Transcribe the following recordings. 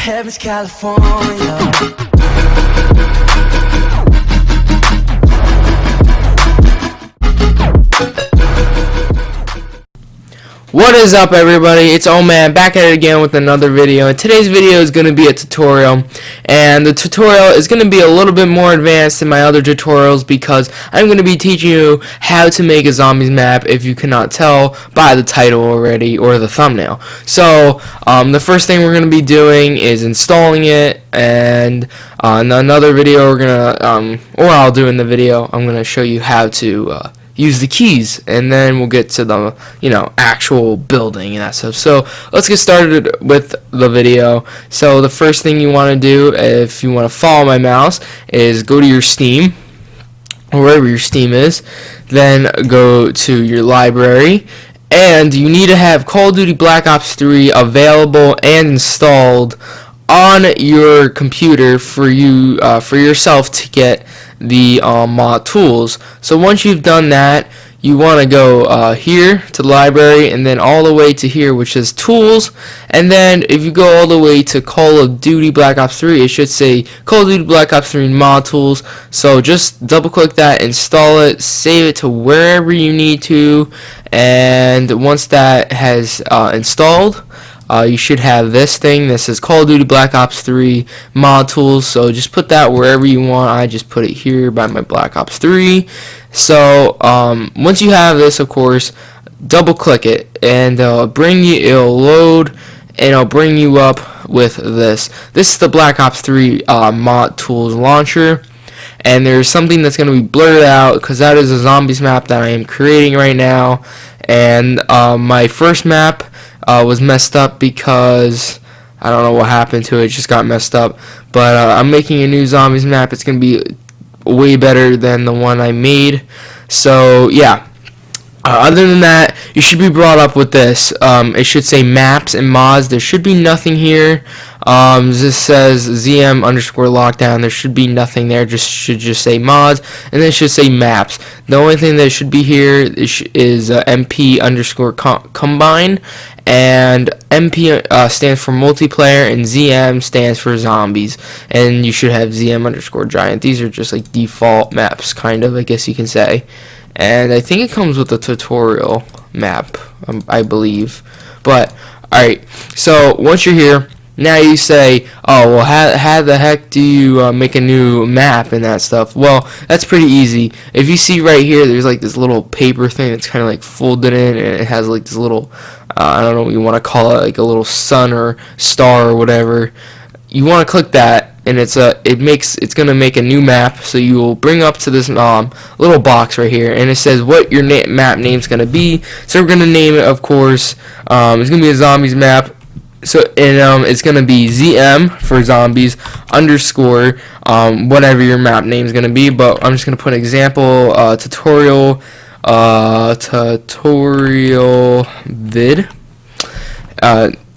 Heaven's California. What is up, everybody? It's Oman back at it again with another video, and today's video is going to be a tutorial, and the tutorial is going to be a little bit more advanced than my other tutorials because I'm going to be teaching you how to make a zombies map, if you cannot tell by the title already or the thumbnail. So the first thing we're going to be doing is installing it, and in another video we're going to or I'll do in the video, I'm going to show you how to use the keys, and then we'll get to the actual building and that stuff. So let's get started with the video. So the first thing you want to do, if you want to follow my mouse, is go to your Steam, or wherever your Steam is, then go to your library, and you need to have Call of Duty Black Ops 3 available and installed on your computer for you for yourself to get the mod tools. So once you've done that, you want to go here to the library, and then all the way to here, which is tools, and then if you go all the way to Call of Duty Black Ops 3, it should say Call of Duty Black Ops 3 mod tools. So just double click that, install it, save it to wherever you need to, and once that has installed, you should have this thing. This is Call of Duty Black Ops 3 mod tools, so just put that wherever you want. I just put it here by my Black Ops 3. So once you have this, of course, double click it, and it'll load, and it'll bring you up with this. This is the Black Ops 3 mod tools launcher, and there's something that's going to be blurred out because that is a zombies map that I am creating right now, and my first map was messed up because I don't know what happened to it. It just got messed up. But I'm making a new zombies map. It's going to be way better than the one I made. So yeah. Other than that, you should be brought up with this. It should say maps and mods. There should be nothing here. This says ZM underscore lockdown. There should be nothing there. Should just say mods, and then it should say maps. The only thing that should be here is MP underscore combine, and MP stands for multiplayer, and ZM stands for zombies. And you should have ZM underscore giant. These are just like default maps, kind of, I guess you can say. And I think it comes with a tutorial map, I believe. But alright, so once you're here, now you say, oh, well, how the heck do you make a new map and that stuff? Well, that's pretty easy. If you see right here, there's like this little paper thing that's kind of like folded in, and it has like this little, I don't know what you want to call it, like a little sun or star or whatever. You want to click that, and it's gonna make a new map. So you will bring up to this little box right here, and it says what your map name's gonna be. So we're gonna name it, of course. It's gonna be a zombies map. So it's gonna be ZM for zombies underscore whatever your map name's gonna be. But I'm just gonna put an example tutorial vid.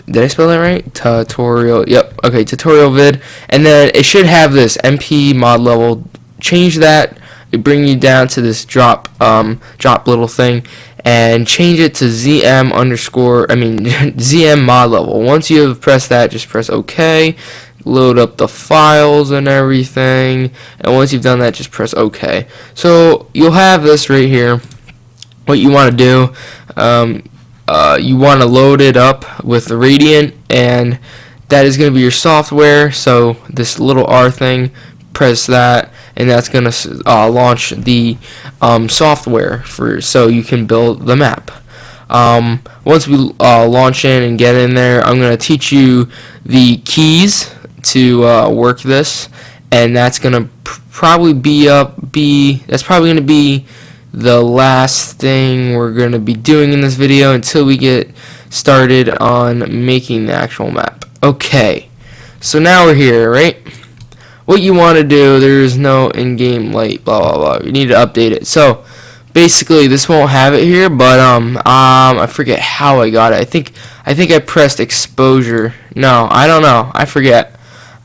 Did I spell that right? Tutorial. Yep. Okay. Tutorial vid, and then it should have this MP mod level. Change that. It bring you down to this drop little thing, and change it to ZM underscore. ZM mod level. Once you have pressed that, just press OK. Load up the files and everything, and once you've done that, just press OK. So you'll have this right here. What you want to do. You want to load it up with the Radiant, and that is going to be your software. So this little R thing, press that, and that's going to launch the software so you can build the map. Once we launch in and get in there, I'm going to teach you the keys to work this, and that's going to probably be the last thing we're going to be doing in this video until we get started on making the actual map. Okay, so now we're here, right? What you want to do, there's no in-game light, blah blah blah. You need to update it. So basically, this won't have it here, but I forget how I got it. I think I pressed exposure. No, I don't know. I forget.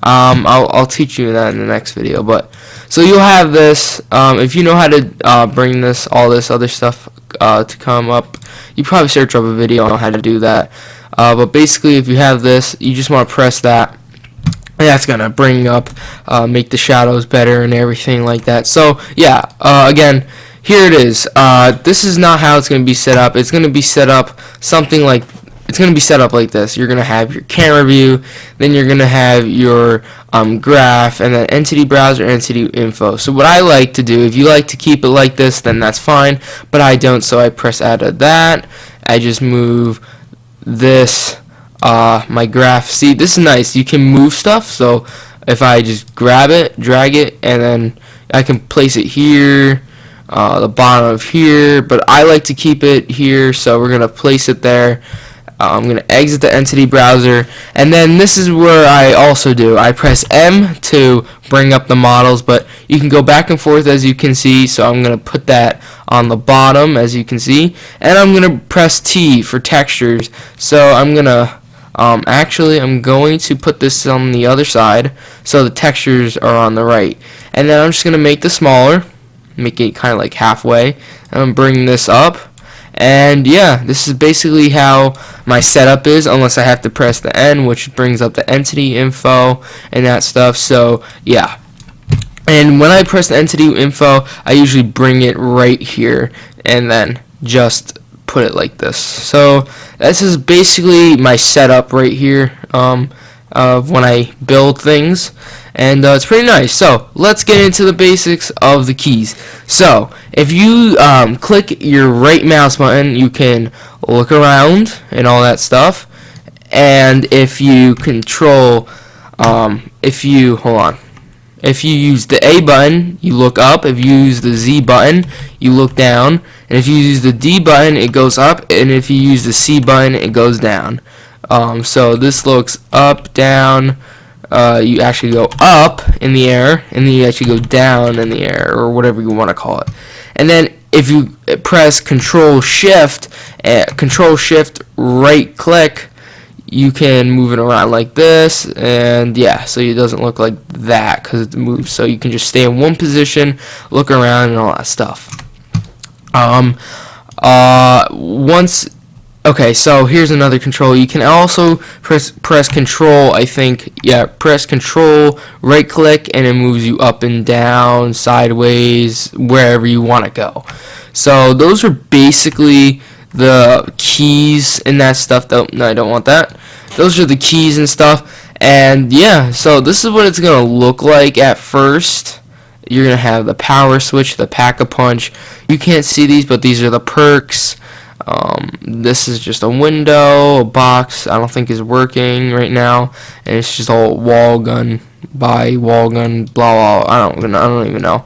I'll teach you that in the next video. But so you'll have this. If you know how to bring all this other stuff to come up, you probably search up a video on how to do that. But basically, if you have this, you just want to press that, And that's gonna bring up, make the shadows better and everything like that. So yeah, again, here it is. This is not how it's gonna be set up. It's gonna be set up something like, it's gonna be set up like this. You're gonna have your camera view, then you're gonna have your graph, and then entity browser, entity info. So what I like to do, if you like to keep it like this, then that's fine, but I don't. So I press add to that. I just move this. My graph, see, this is nice, you can move stuff. So if I just grab it, drag it, and then I can place it here, the bottom of here, but I like to keep it here, so we're gonna place it there. I'm gonna exit the entity browser, and then this is where I also do, I press M to bring up the models, but you can go back and forth as you can see. So I'm gonna put that on the bottom as you can see, and I'm gonna press T for textures. So I'm gonna actually, I'm going to put this on the other side, so the textures are on the right. And then I'm just going to make this smaller, make it kind of like halfway, and I'm bringing this up. And yeah, this is basically how my setup is, unless I have to press the N, which brings up the entity info and that stuff. So yeah. And when I press the entity info, I usually bring it right here, and then just put it like this. So this is basically my setup right here, of when I build things, and it's pretty nice. So let's get into the basics of the keys. So if you click your right mouse button, you can look around and all that stuff. And if you control, if you use the A button, you look up. If you use the Z button, you look down. And if you use the D button, it goes up. And if you use the C button, it goes down. So this looks up, down. You actually go up in the air, and then you actually go down in the air, or whatever you want to call it. And then if you press Control Shift, right click, you can move it around like this, and yeah, so it doesn't look like that because it moves. So you can just stay in one position, look around, and all that stuff. Okay, so here's another control. You can also press Control, I think, yeah, press Control, right click, and it moves you up and down, sideways, wherever you want to go. So those are basically the keys and that stuff. Though, no, I don't want that. Those are the keys and stuff. And yeah, so this is what it's gonna look like at first. You're gonna have the power switch, the pack-a-punch. You can't see these, but these are the perks. This is just a window, a box. I don't think is working right now, and it's just all wall gun by wall gun blah blah. I don't even know.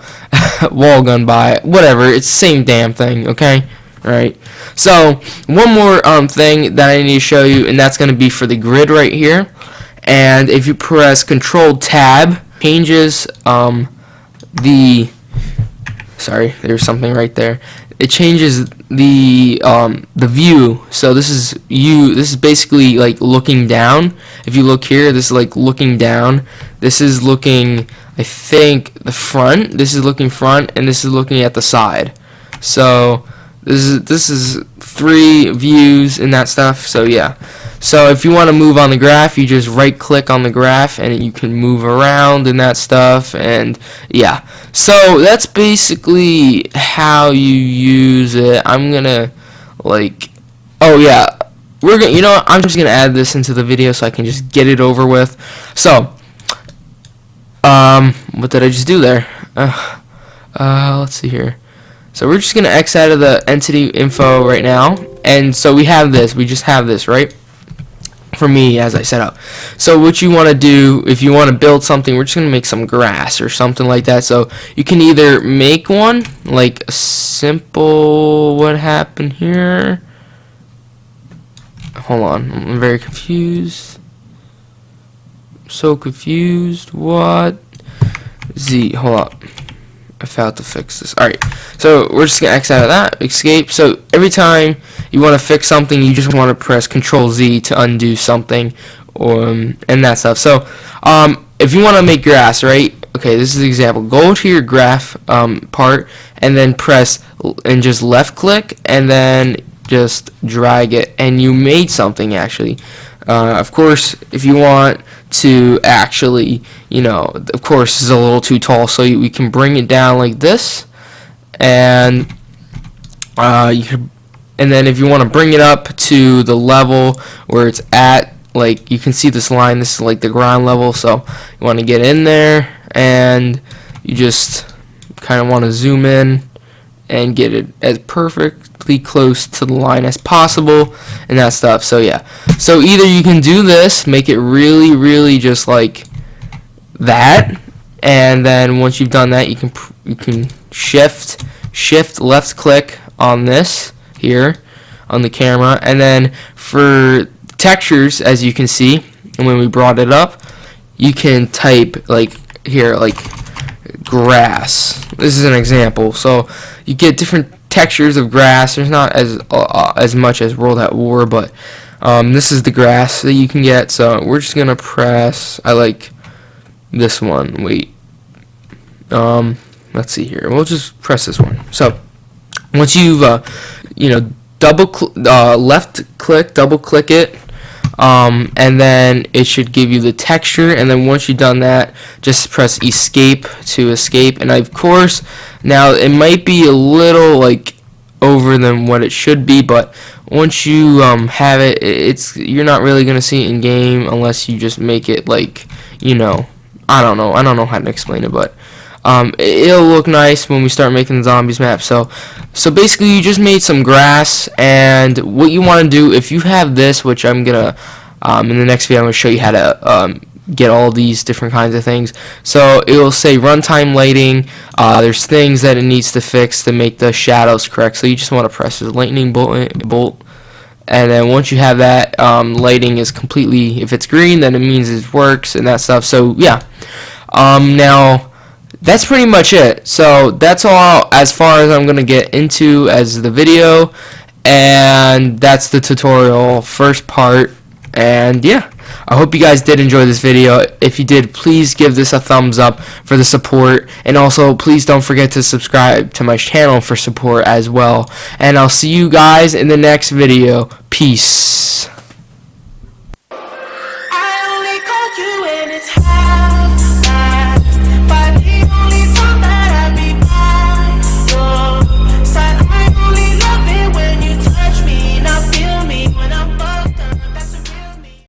Wall gun by whatever. It's the same damn thing. Okay. Alright, so one more thing that I need to show you, and that's going to be for the grid right here. And if you press Control Tab, changes sorry, there's something right there. It changes the view. So this is basically like looking down. If you look here, this is like looking down. This is looking, I think, the front. This is looking front, and this is looking at the side. So this is 3 views and that stuff. So yeah, so if you want to move on the graph, you just right click on the graph and you can move around and that stuff. And yeah, so that's basically how you use it. I'm gonna like, oh yeah, we're gonna, you know what, I'm just gonna add this into the video so I can just get it over with. So what did I just do there? Let's see here. So we're just going to X out of the entity info right now. And so we have this. We just have this, right? For me, as I set up. So what you want to do, if you want to build something, we're just going to make some grass or something like that. So you can either make one, like a simple, what happened here? Hold on. I'm very confused. So confused. What? Z, hold up. I failed to fix this. Alright, so we're just going to X out of that, escape. So every time you want to fix something, you just want to press Control Z to undo something, and that stuff. So if you want to make grass, right? Okay, this is the example. Go to your graph part, and then press, and just left click, and then just drag it, and you made something actually. Of course, if you want to actually, of course, this is a little too tall, so we can bring it down like this, and and then if you want to bring it up to the level where it's at, like you can see this line, this is like the ground level, so you want to get in there, and you just kind of want to zoom in and get it as perfectly close to the line as possible and that stuff. So yeah, so either you can do this, make it really just like that, and then once you've done that, you can shift left click on this here on the camera, and then for textures, as you can see, and when we brought it up, you can type like here, like grass. This is an example. So you get different textures of grass. There's not as much as World at War, but this is the grass that you can get. So we're just gonna press. I like this one. Wait. Let's see here. We'll just press this one. So once you've left click, double click it, and then it should give you the texture, and then once you've done that, just press escape to escape. And of course, now it might be a little like over than what it should be, but once you have it, you're not really gonna see it in game unless you just make it like, I don't know how to explain it, but it'll look nice when we start making the zombies map. So basically you just made some grass, and what you want to do, if you have this, which I'm gonna in the next video I'm gonna show you how to get all these different kinds of things. So it will say runtime lighting. There's things that it needs to fix to make the shadows correct, so you just want to press the lightning bolt, and then once you have that, lighting is completely, if it's green, then it means it works and that stuff. So yeah, now that's pretty much it. So that's all as far as I'm gonna get into as the video, and that's the tutorial first part. And yeah, I hope you guys did enjoy this video. If you did, please give this a thumbs up for the support, and also please don't forget to subscribe to my channel for support as well. And I'll see you guys in the next video. Peace.